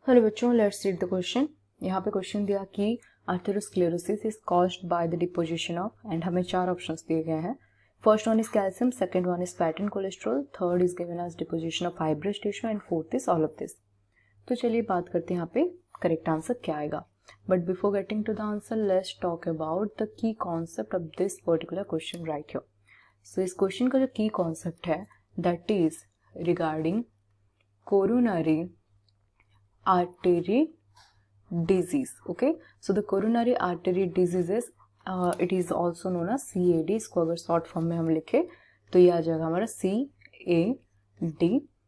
Hello बच्चों, let's read the question. यहाँ पे क्वेश्चन दिया कि atherosclerosis is caused by the deposition of, and हमें चार ऑप्शंस दिए गए हैं। First one is calcium, second one is fat and cholesterol, third is given as deposition of fibrous tissue and fourth is all of this. तो चलिए बात करते हैं यहाँ पे करेक्ट आंसर क्या आएगा। But before getting to the answer, let's talk about the key concept of this particular question right here. So इस क्वेश्चन का जो की कॉन्सेप्ट है that is regarding coronary artery disease. Okay, so the coronary artery diseases it is also known as CAD. इसको अगर short form में हम लिखे तो ये आ जाएगा हमारा CAD.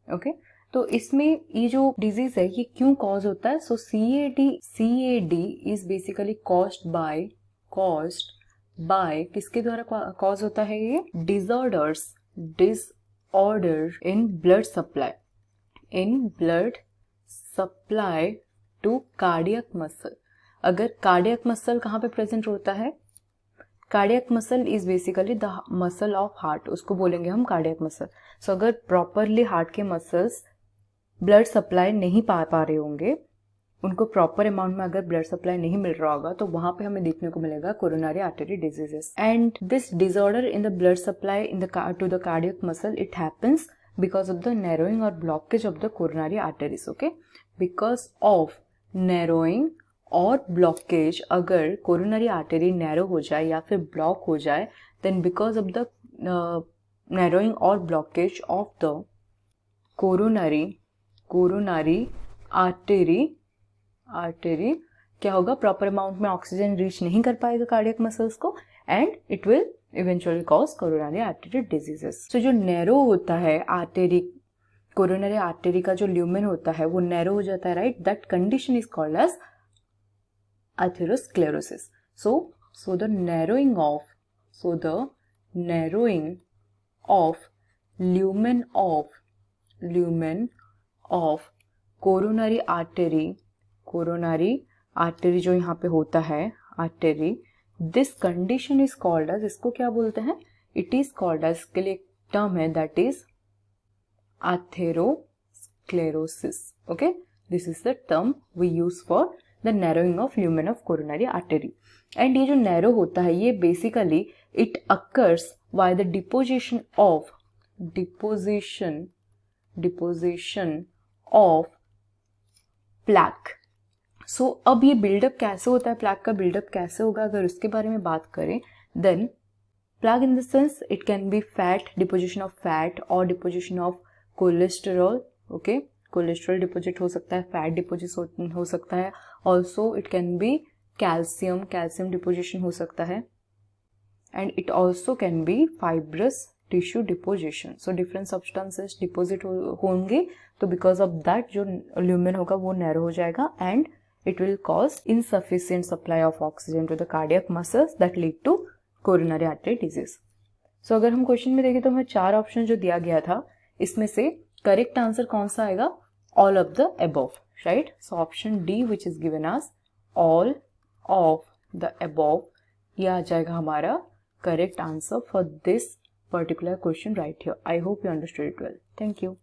ओके, तो इसमें ये जो डिजीज है ये क्यों कॉज होता है? So CAD is basically caused by किसके द्वारा कॉज होता है? ये disorder in blood supply to cardiac muscle. अगर कार्डियक मसल कहाँ पे प्रेजेंट होता है? Cardiac muscle is basically the muscle of heart, उसको बोलेंगे हम कार्डियक मसल। सो अगर प्रॉपरली हार्ट के मसल्स ब्लड सप्लाई नहीं पा रहे होंगे, उनको प्रॉपर अमाउंट में अगर ब्लड सप्लाई नहीं मिल रहा होगा, तो वहां पे हमें देखने को मिलेगा coronary artery diseases. And this disorder in the blood supply to the cardiac muscle, it happens because of the narrowing or blockage of the coronary arteries. Okay, because of narrowing और blockage, अगर coronary artery narrow हो जाए या फिर block हो जाए, then because of the narrowing or blockage of the coronary artery क्या होगा? प्रॉपर अमाउंट में ऑक्सीजन रीच नहीं कर पाएगा कार्डियक मसल्स को, and it will eventually cause coronary artery diseases. तो जो नैरो होता है आर्टरी, कोरोनरी आर्टरी का जो ल्यूमेन होता है वो नैरो हो जाता है, right? That condition is called as atherosclerosis. So the narrowing of lumen of coronary artery जो यहाँ पे होता है artery, this condition is called as, इसको क्या बोलते हैं? इट इज कॉल्ड एज, के लिए टर्म है that is atherosclerosis. Okay, this is the term we use for the narrowing of lumen of coronary artery. And ये जो नैरो होता है ये basically it occurs by the deposition of plaque. So अब ये बिल्डअप कैसे होता है, प्लैक का बिल्डअप कैसे होगा, अगर उसके बारे में बात करें, then plaque in the sense it can be fat, deposition of fat और deposition of cholesterol. Okay, cholesterol deposit हो सकता है, फैट डिपोजिट हो सकता है. Also it can be calcium deposition हो सकता है, and it also can be fibrous tissue deposition. So different substances deposit होंगे, तो बिकॉज ऑफ दैट जो ल्यूमेन होगा वो नैरो हो जाएगा, and it will cause insufficient supply of oxygen to the cardiac muscles that lead to coronary artery disease. So अगर हम question में देखें तो हमें चार ऑप्शन जो दिया गया था, इसमें से करेक्ट आंसर कौन सा आएगा? All of the above, right? So option D which is given as all of the above, ये आ जाएगा हमारा correct answer for this particular question right here. I hope you understood it well. Thank you.